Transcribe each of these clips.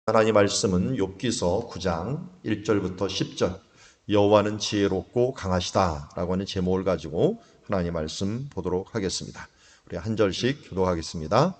하나님 말씀은 욥기서 9장 1절부터 10절 여호와는 지혜롭고 강하시다라고 하는 제목을 가지고 하나님 말씀 보도록 하겠습니다. 우리 한 절씩 교독하겠습니다.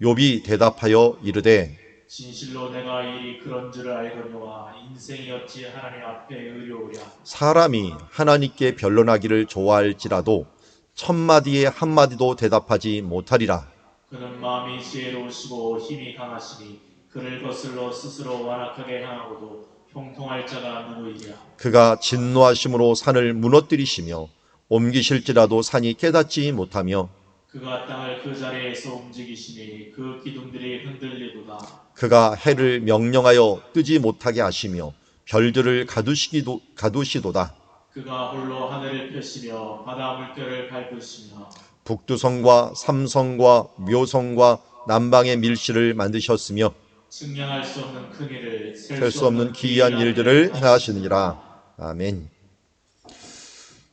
욥이 대답하여 이르되 진실로 내가 이 그런 줄을 알거니와 인생이 어찌 하나님 앞에 의로우랴. 사람이 하나님께 변론하기를 좋아할지라도 천마디에 한마디도 대답하지 못하리라. 그는 마음이 지혜로우시고 힘이 강하시니 그를 거슬러 스스로 완악하게 향하고도 형통할 자가 누구이랴. 그가 진노하심으로 산을 무너뜨리시며 옮기실지라도 산이 깨닫지 못하며 그가 땅을 그 자리에서 움직이시니 그 기둥들이 흔들리도다. 그가 해를 명령하여 뜨지 못하게 하시며 별들을 가두시도다. 그가 홀로 하늘을 펴시며 바다 물결을 밟으시며 북두성과 삼성과 묘성과 남방의 밀실을 만드셨으며 측량할 수 없는 큰 일을 셀 셀 수 수 없는 없는 기이한 기이한 일들을 일을 행하시느니라. 아멘.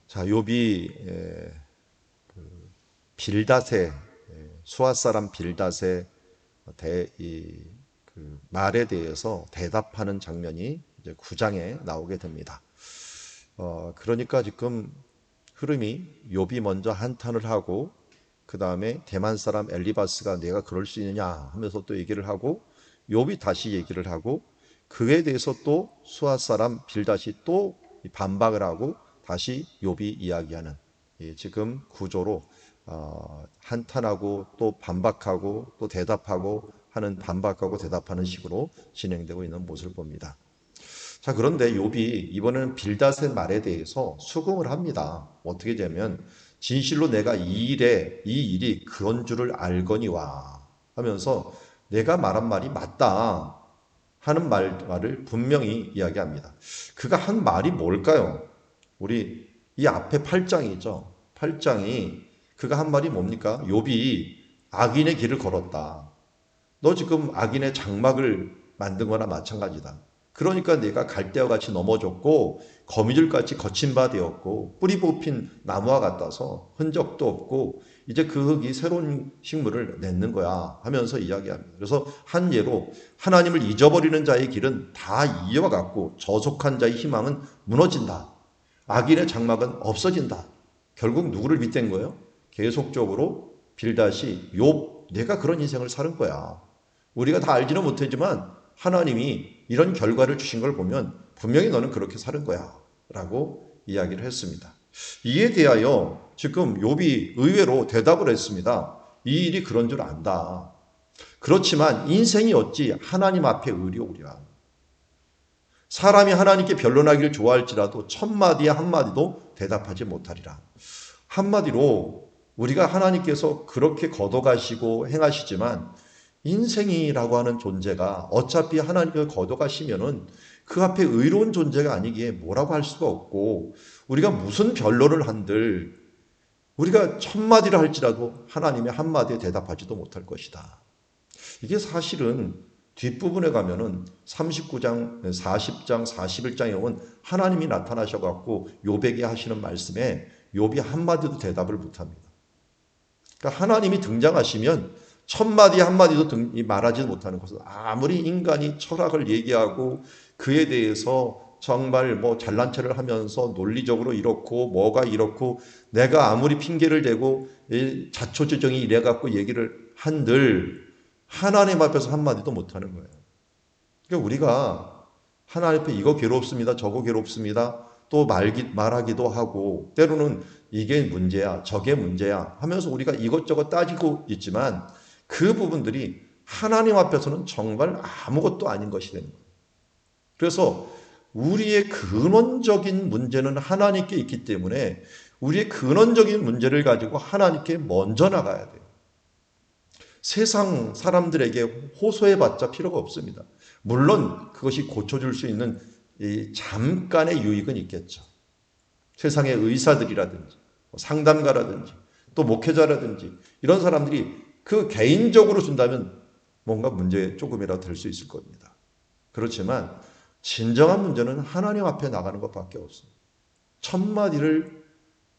자, 욥이 빌닷의 수아 사람 빌닷의 말에 대해서 대답하는 장면이 이제 9장에 나오게 됩니다. 그러니까 지금 흐름이 욥이 먼저 한탄을 하고 그 다음에 대만 사람 엘리바스가 내가 그럴 수 있느냐 하면서 또 얘기를 하고 욥이 다시 얘기를 하고 그에 대해서 또 수아 사람 빌닷이 또 반박을 하고 다시 욥이 이야기하는 지금 구조로 한탄하고 또 반박하고 또 대답하고 하는 반박하고 대답하는 식으로 진행되고 있는 모습을 봅니다. 자, 그런데 욥이 이번에는 빌닷의 말에 대해서 수긍을 합니다. 어떻게 되면 진실로 내가 이 일이 그런 줄을 알거니와 하면서 내가 말한 말이 맞다 하는 말을 분명히 이야기합니다. 그가 한 말이 뭘까요? 우리 이 앞에 8장이죠. 8장이 그가 한 말이 뭡니까? 욥이 악인의 길을 걸었다. 너 지금 악인의 장막을 만든 거나 마찬가지다. 그러니까 내가 갈대와 같이 넘어졌고 거미줄같이 거친 바 되었고 뿌리 뽑힌 나무와 같아서 흔적도 없고 이제 그 흙이 새로운 식물을 맺는 거야 하면서 이야기합니다. 그래서 한 예로 하나님을 잊어버리는 자의 길은 다 이와 같고 저속한 자의 희망은 무너진다. 악인의 장막은 없어진다. 결국 누구를 빗댄 거예요? 계속적으로 빌닷이 욥 내가 그런 인생을 사는 거야. 우리가 다 알지는 못하지만 하나님이 이런 결과를 주신 걸 보면 분명히 너는 그렇게 사는 거야 라고 이야기를 했습니다. 이에 대하여 지금 욥이 의외로 대답을 했습니다. 이 일이 그런 줄 안다. 그렇지만 인생이 어찌 하나님 앞에 의리오랴. 사람이 하나님께 변론하기를 좋아할지라도 천마디에 한마디도 대답하지 못하리라. 한마디로 우리가 하나님께서 그렇게 걷어가시고 행하시지만 인생이라고 하는 존재가 어차피 하나님께서 걷어가시면은 그 앞에 의로운 존재가 아니기에 뭐라고 할 수가 없고 우리가 무슨 변론을 한들 우리가 천마디를 할지라도 하나님의 한마디에 대답하지도 못할 것이다. 이게 사실은 뒷부분에 가면은 39장, 40장, 41장에 오면 하나님이 나타나셔갖고 욥에게 하시는 말씀에 욥이 한마디도 대답을 못합니다. 그러니까 하나님이 등장하시면 첫마디 한마디도 말하지 못하는 것은 아무리 인간이 철학을 얘기하고 그에 대해서 정말 뭐 잘난 체를 하면서 논리적으로 이렇고 뭐가 이렇고 내가 아무리 핑계를 대고 자초지종이 이래갖고 얘기를 한들 하나님 앞에서 한마디도 못하는 거예요. 그러니까 우리가 하나님 앞에 이거 괴롭습니다. 저거 괴롭습니다. 또 말하기도 하고 때로는 이게 문제야 저게 문제야 하면서 우리가 이것저것 따지고 있지만 그 부분들이 하나님 앞에서는 정말 아무것도 아닌 것이 되는 거예요. 그래서 우리의 근원적인 문제는 하나님께 있기 때문에 우리의 근원적인 문제를 가지고 하나님께 먼저 나가야 돼요. 세상 사람들에게 호소해봤자 필요가 없습니다. 물론 그것이 고쳐줄 수 있는 잠깐의 유익은 있겠죠. 세상의 의사들이라든지 상담가라든지 또 목회자라든지 이런 사람들이 그 개인적으로 준다면 뭔가 문제 조금이라도 될 수 있을 겁니다. 그렇지만 진정한 문제는 하나님 앞에 나가는 것밖에 없습니다. 천마디를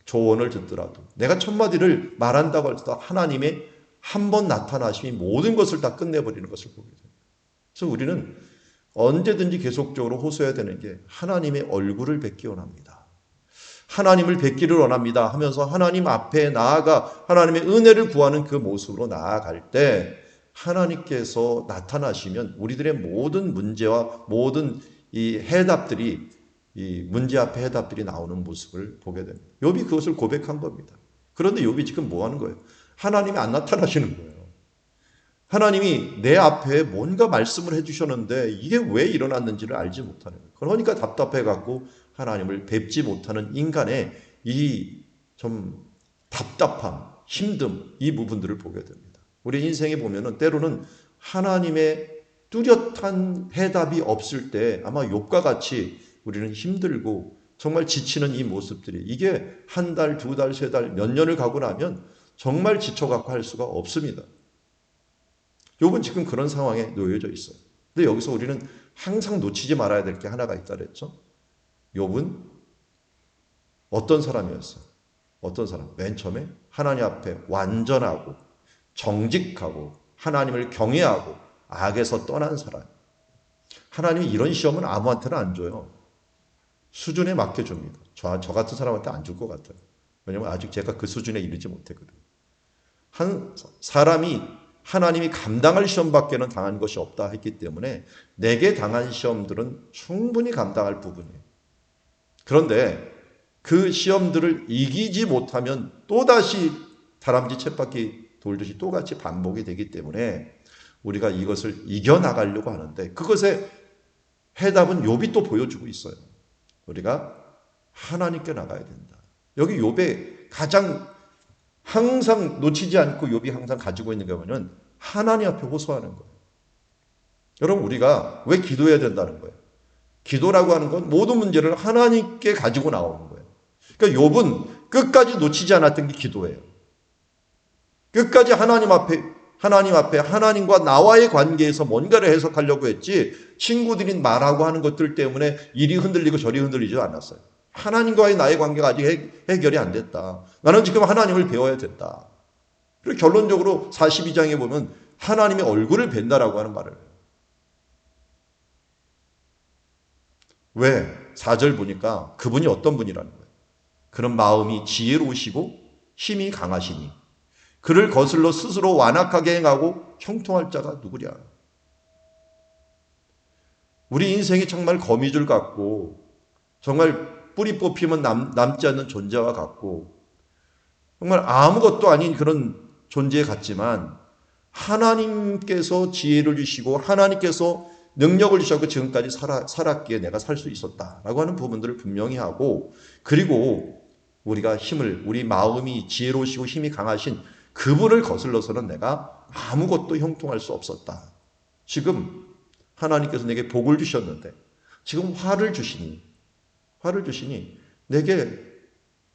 조언을 듣더라도 내가 천마디를 말한다고 할지라도 하나님의 한 번 나타나심이 모든 것을 다 끝내버리는 것을 보게 됩니다. 그래서 우리는 언제든지 계속적으로 호소해야 되는 게 하나님의 얼굴을 뵙기 원합니다. 하나님을 뵙기를 원합니다 하면서 하나님 앞에 나아가 하나님의 은혜를 구하는 그 모습으로 나아갈 때 하나님께서 나타나시면 우리들의 모든 문제와 모든 이 해답들이 이 문제 앞에 해답들이 나오는 모습을 보게 됩니다. 욥이 그것을 고백한 겁니다. 그런데 욥이 지금 뭐 하는 거예요? 하나님이 안 나타나시는 거예요. 하나님이 내 앞에 뭔가 말씀을 해주셨는데 이게 왜 일어났는지를 알지 못하는 거예요. 그러니까 답답해갖고 하나님을 뵙지 못하는 인간의 이 좀 답답함, 힘듦, 이 부분들을 보게 됩니다. 우리 인생에 보면은 때로는 하나님의 뚜렷한 해답이 없을 때 아마 욥과 같이 우리는 힘들고 정말 지치는 이 모습들이 이게 한 달, 두 달, 세 달, 몇 년을 가고 나면 정말 지쳐갖고 할 수가 없습니다. 욥은 지금 그런 상황에 놓여져 있어요. 근데 여기서 우리는 항상 놓치지 말아야 될 게 하나가 있다 그랬죠. 욥은 어떤 사람이었어요? 어떤 사람? 맨 처음에 하나님 앞에 완전하고 정직하고 하나님을 경외하고 악에서 떠난 사람. 하나님이 이런 시험은 아무한테나 안 줘요. 수준에 맞게 줍니다. 저 같은 사람한테 안 줄 것 같아요. 왜냐하면 아직 제가 그 수준에 이르지 못했거든요. 한 사람이 하나님이 감당할 시험밖에는 당한 것이 없다 했기 때문에 내게 당한 시험들은 충분히 감당할 부분이에요. 그런데 그 시험들을 이기지 못하면 또다시 다람쥐 쳇바퀴 돌듯이 똑같이 반복이 되기 때문에 우리가 이것을 이겨나가려고 하는데 그것의 해답은 욥이 또 보여주고 있어요. 우리가 하나님께 나가야 된다. 여기 욥의 가장 항상 놓치지 않고 욥이 항상 가지고 있는 게 뭐냐면 하나님 앞에 호소하는 거예요. 여러분 우리가 왜 기도해야 된다는 거예요? 기도라고 하는 건 모든 문제를 하나님께 가지고 나오는 거예요. 그러니까 욥은 끝까지 놓치지 않았던 게 기도예요. 끝까지 하나님 앞에 하나님과 나와의 관계에서 뭔가를 해석하려고 했지 친구들이 말하고 하는 것들 때문에 이리 흔들리고 저리 흔들리지 않았어요. 하나님과의 나의 관계가 아직 해결이 안 됐다. 나는 지금 하나님을 배워야 된다. 그리고 결론적으로 42장에 보면 하나님의 얼굴을 뵌다라고 하는 말을 해요. 왜? 4절 보니까 그분이 어떤 분이라는 거예요. 그런 마음이 지혜로우시고 힘이 강하시니 그를 거슬러 스스로 완악하게 행하고 형통할 자가 누구랴. 우리 인생이 정말 거미줄 같고 정말 뿌리 뽑히면 남지 않는 존재와 같고 정말 아무것도 아닌 그런 존재 같지만 하나님께서 지혜를 주시고 하나님께서 능력을 주셔서 지금까지 살았기에 내가 살 수 있었다라고 하는 부분들을 분명히 하고 그리고 우리가 우리 마음이 지혜로우시고 힘이 강하신 그분을 거슬러서는 내가 아무것도 형통할 수 없었다. 지금 하나님께서 내게 복을 주셨는데 지금 화를 주시니 내게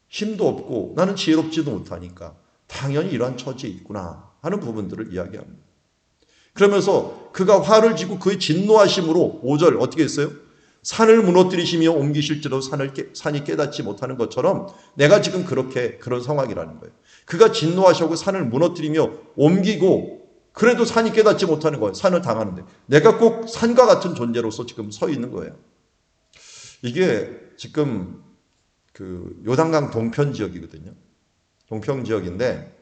힘도 없고 나는 지혜롭지도 못하니까 당연히 이러한 처지에 있구나 하는 부분들을 이야기합니다. 그러면서 그가 화를 지고 그의 진노하심으로 5절 어떻게 했어요? 산을 무너뜨리시며 옮기실지라도 산이 깨닫지 못하는 것처럼 내가 지금 그런 상황이라는 거예요. 그가 진노하시고 산을 무너뜨리며 옮기고 그래도 산이 깨닫지 못하는 거예요. 산을 당하는데 내가 꼭 산과 같은 존재로서 지금 서 있는 거예요. 이게 지금 그 요단강 동편 지역이거든요. 동편 지역인데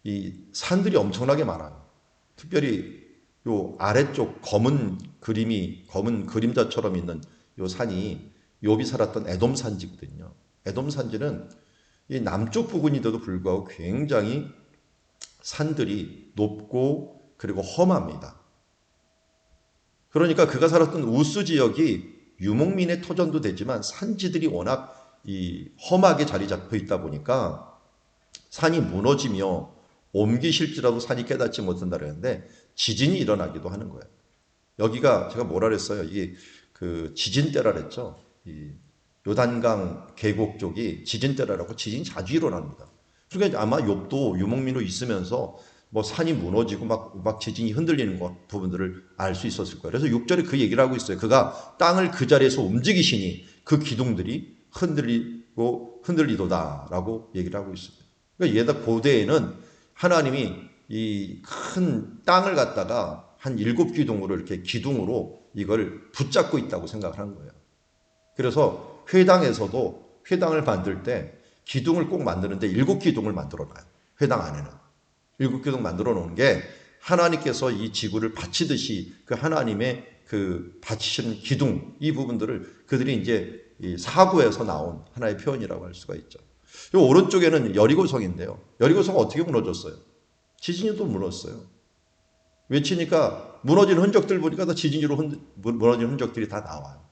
이 산들이 엄청나게 많아요. 특별히 요 아래쪽 검은 그림자처럼 있는 요 산이 욥이 살았던 에돔 산지거든요. 에돔 산지는 이 남쪽 부근인데도 불구하고 굉장히 산들이 높고 그리고 험합니다. 그러니까 그가 살았던 우스 지역이 유목민의 터전도 되지만 산지들이 워낙 이 험하게 자리 잡혀 있다 보니까 산이 무너지며 옮기실지라도 산이 깨닫지 못한다 그랬는데 지진이 일어나기도 하는 거예요. 여기가 제가 뭐라 그랬어요? 이게 그 지진대라 그랬죠. 이 요단강 계곡 쪽이 지진대라고 지진이 자주 일어납니다. 그러니까 아마 욥도 유목민으로 있으면서 뭐 산이 무너지고 막 지진이 흔들리는 부분들을 알 수 있었을 거예요. 그래서 6절에 그 얘기를 하고 있어요. 그가 땅을 그 자리에서 움직이시니 그 기둥들이 흔들리도다라고 얘기를 하고 있습니다. 그러니까 얘다 고대에는 하나님이 이 큰 땅을 갖다가 한 7기둥으로 이렇게 기둥으로 이걸 붙잡고 있다고 생각을 한 거예요. 그래서 회당에서도 회당을 만들 때 기둥을 꼭 만드는데 7기둥을 만들어 놔요. 회당 안에는. 7기둥 만들어 놓은 게 하나님께서 이 지구를 바치듯이 그 하나님의 그 바치시는 기둥, 이 부분들을 그들이 이제 이 사구에서 나온 하나의 표현이라고 할 수가 있죠. 이 오른쪽에는 여리고성인데요. 여리고성 어떻게 무너졌어요? 지진이 또 무너졌어요. 외치니까 무너진 흔적들 보니까 다 지진으로 무너진 흔적들이 다 나와요.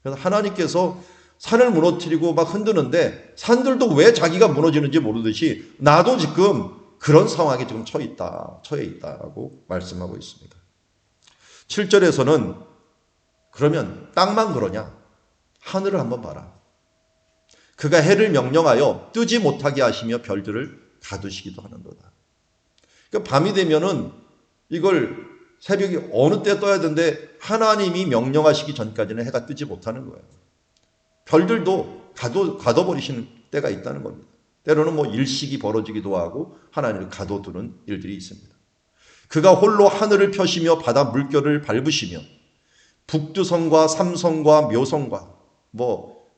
그래서 하나님께서 산을 무너뜨리고 막 흔드는데 산들도 왜 자기가 무너지는지 모르듯이 나도 지금 그런 상황에 지금 처해 있다라고 말씀하고 있습니다. 7절에서는 그러면 땅만 그러냐? 하늘을 한번 봐라. 그가 해를 명령하여 뜨지 못하게 하시며 별들을 가두시기도 하는도다. 그러니까 밤이 되면은 이걸 새벽이 어느 때 떠야 되는데 하나님이 명령하시기 전까지는 해가 뜨지 못하는 거예요. 별들도 가둬버리시는 때가 있다는 겁니다. 때로는 뭐 일식이 벌어지기도 하고 하나님을 가둬두는 일들이 있습니다. 그가 홀로 하늘을 펴시며 바다 물결을 밟으시며 북두성과 삼성과 묘성과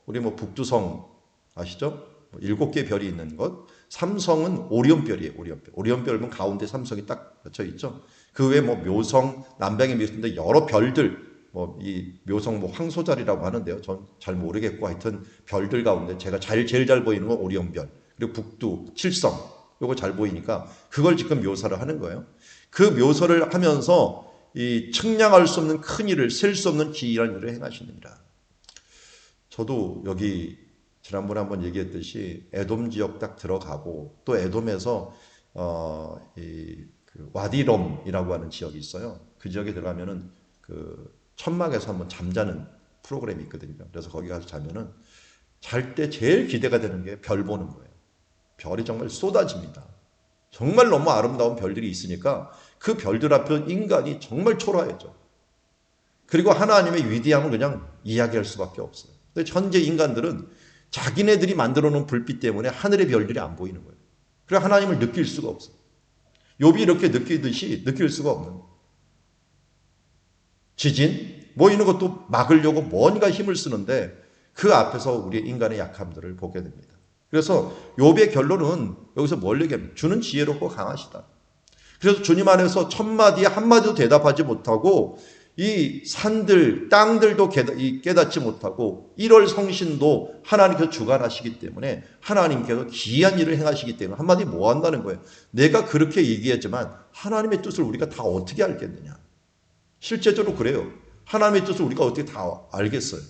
우리 북두성 아시죠? 7개의 별이 있는 것. 삼성은 오리온별이에요. 오리온별. 오리온별은 가운데 삼성이 딱 겹쳐 있죠. 그 외에 묘성, 남방의 묘성인데 여러 별들, 이 묘성 황소자리라고 하는데요. 전 잘 모르겠고 하여튼 별들 가운데 제가 제일 잘 보이는 건 오리온별. 그리고 북두, 칠성. 요거 잘 보이니까 그걸 지금 묘사를 하는 거예요. 그 묘사를 하면서 이 측량할 수 없는 큰 일을, 셀 수 없는 기이한 일을 행하시느니라. 저도 여기 지난번에 한번 얘기했듯이 에돔 지역 딱 들어가고 또 에돔에서 그 와디럼이라고 하는 지역이 있어요. 그 지역에 들어가면은 그 천막에서 한번 잠자는 프로그램이 있거든요. 그래서 거기 가서 자면은 잘 때 제일 기대가 되는 게 별 보는 거예요. 별이 정말 쏟아집니다. 정말 너무 아름다운 별들이 있으니까 그 별들 앞에 인간이 정말 초라해져. 그리고 하나님의 위대함을 그냥 이야기할 수밖에 없어요. 근데 현재 인간들은 자기네들이 만들어 놓은 불빛 때문에 하늘의 별들이 안 보이는 거예요. 그래 하나님을 느낄 수가 없어요. 욥이 이렇게 느끼듯이 느낄 수가 없는 거예요. 지진 이런 것도 막으려고 뭔가 힘을 쓰는데 그 앞에서 우리 인간의 약함들을 보게 됩니다. 그래서 욥의 결론은 여기서 뭘 얘기합니까? 주는 지혜롭고 강하시다. 그래서 주님 안에서 첫마디에 한마디도 대답하지 못하고 이 산들, 땅들도 깨닫지 못하고 1월 성신도 하나님께서 주관하시기 때문에 하나님께서 기이한 일을 행하시기 때문에 한마디 뭐 한다는 거예요? 내가 그렇게 얘기했지만 하나님의 뜻을 우리가 다 어떻게 알겠느냐? 실제적으로 그래요. 하나님의 뜻을 우리가 어떻게 다 알겠어요?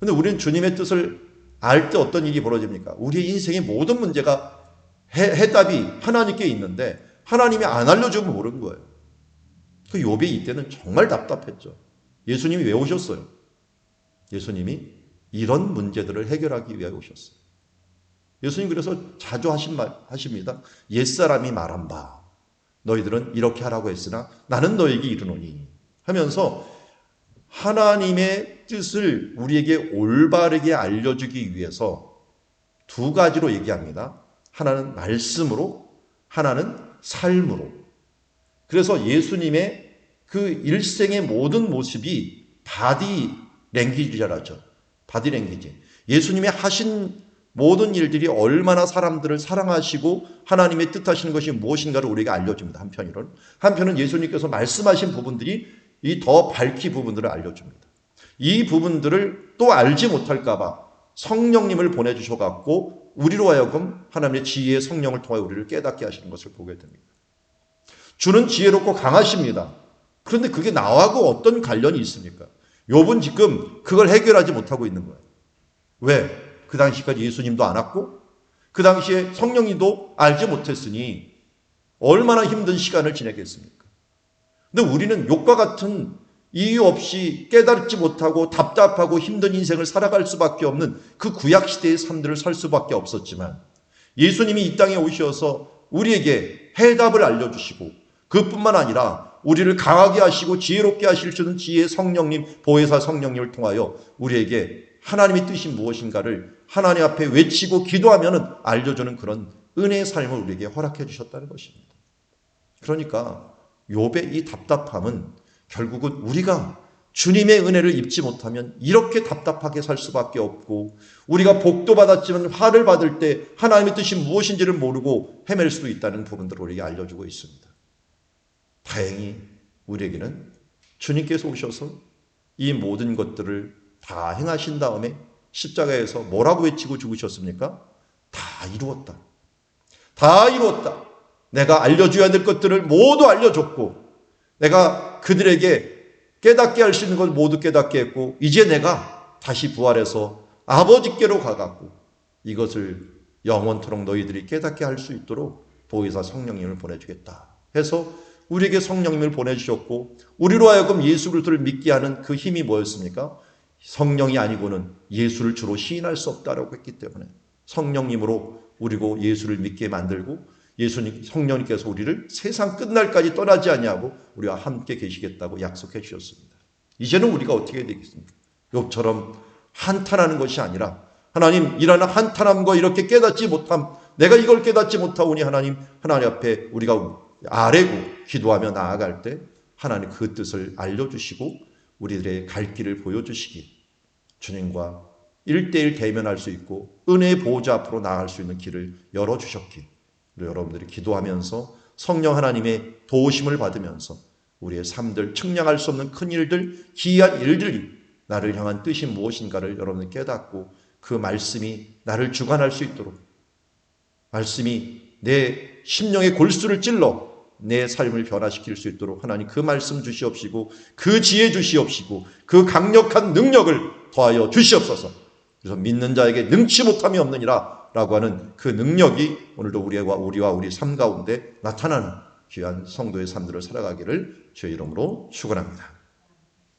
근데 우리는 주님의 뜻을 알 때 어떤 일이 벌어집니까? 우리의 인생의 모든 문제가 해답이 하나님께 있는데 하나님이 안 알려주면 모르는 거예요. 그 욥이 이때는 정말 답답했죠. 예수님이 왜 오셨어요? 예수님이 이런 문제들을 해결하기 위해 오셨어요. 예수님 그래서 자주 하십니다. 옛사람이 말한 바 너희들은 이렇게 하라고 했으나 나는 너에게 이르노니 하면서 하나님의 뜻을 우리에게 올바르게 알려주기 위해서 두 가지로 얘기합니다. 하나는 말씀으로, 하나는 삶으로. 그래서 예수님의 그 일생의 모든 모습이 바디 랭귀지라죠. 바디 랭귀지. 예수님의 하신 모든 일들이 얼마나 사람들을 사랑하시고 하나님의 뜻하시는 것이 무엇인가를 우리에게 알려줍니다. 한편은 예수님께서 말씀하신 부분들이 이 더 밝히 부분들을 알려줍니다. 이 부분들을 또 알지 못할까 봐 성령님을 보내주셔갖고 우리로 하여금 하나님의 지혜의 성령을 통해 우리를 깨닫게 하시는 것을 보게 됩니다. 주는 지혜롭고 강하십니다. 그런데 그게 나하고 어떤 관련이 있습니까? 욥은 지금 그걸 해결하지 못하고 있는 거예요. 왜? 그 당시까지 예수님도 안 왔고 그 당시에 성령님도 알지 못했으니 얼마나 힘든 시간을 지내겠습니까? 근데 우리는 욥과 같은 이유 없이 깨닫지 못하고 답답하고 힘든 인생을 살아갈 수밖에 없는 그 구약시대의 삶들을 살 수밖에 없었지만 예수님이 이 땅에 오셔서 우리에게 해답을 알려주시고 그뿐만 아니라 우리를 강하게 하시고 지혜롭게 하실 수 있는 지혜의 성령님, 보혜사 성령님을 통하여 우리에게 하나님의 뜻이 무엇인가를 하나님 앞에 외치고 기도하면 알려주는 그런 은혜의 삶을 우리에게 허락해 주셨다는 것입니다. 그러니까 욥의 이 답답함은 결국은 우리가 주님의 은혜를 입지 못하면 이렇게 답답하게 살 수밖에 없고, 우리가 복도 받았지만 화를 받을 때 하나님의 뜻이 무엇인지를 모르고 헤맬 수도 있다는 부분들을 우리에게 알려주고 있습니다. 다행히 우리에게는 주님께서 오셔서 이 모든 것들을 다 행하신 다음에 십자가에서 뭐라고 외치고 죽으셨습니까? 다 이루었다. 다 이루었다. 내가 알려줘야 될 것들을 모두 알려줬고, 내가 그들에게 깨닫게 할 수 있는 걸 모두 깨닫게 했고, 이제 내가 다시 부활해서 아버지께로 가갖고 이것을 영원토록 너희들이 깨닫게 할 수 있도록 보혜사 성령님을 보내주겠다 해서 우리에게 성령님을 보내주셨고, 우리로 하여금 예수 그리스도를 믿게 하는 그 힘이 뭐였습니까? 성령이 아니고는 예수를 주로 시인할 수 없다라고 했기 때문에 성령님으로 우리고 예수를 믿게 만들고, 예수님 성령님께서 우리를 세상 끝날까지 떠나지 아니하고 우리와 함께 계시겠다고 약속해 주셨습니다. 이제는 우리가 어떻게 되겠습니까? 욥처럼 한탄하는 것이 아니라, 하나님 이러한 한탄함과 이렇게 깨닫지 못함, 내가 이걸 깨닫지 못하오니 하나님 앞에 우리가 아뢰고 기도하며 나아갈 때 하나님 그 뜻을 알려주시고 우리들의 갈 길을 보여주시기, 주님과 1대1 대면할 수 있고 은혜의 보호자 앞으로 나아갈 수 있는 길을 열어주셨기, 여러분들이 기도하면서 성령 하나님의 도우심을 받으면서 우리의 삶들, 측량할 수 없는 큰 일들, 기이한 일들이 나를 향한 뜻이 무엇인가를 여러분이 깨닫고 그 말씀이 나를 주관할 수 있도록, 말씀이 내 심령의 골수를 찔러 내 삶을 변화시킬 수 있도록 하나님 그 말씀 주시옵시고, 그 지혜 주시옵시고, 그 강력한 능력을 더하여 주시옵소서. 그래서 믿는 자에게 능치 못함이 없느니라 라고 하는 그 능력이 오늘도 우리와 우리 삶 가운데 나타나는 귀한 성도의 삶들을 살아가기를 주의 이름으로 축원합니다.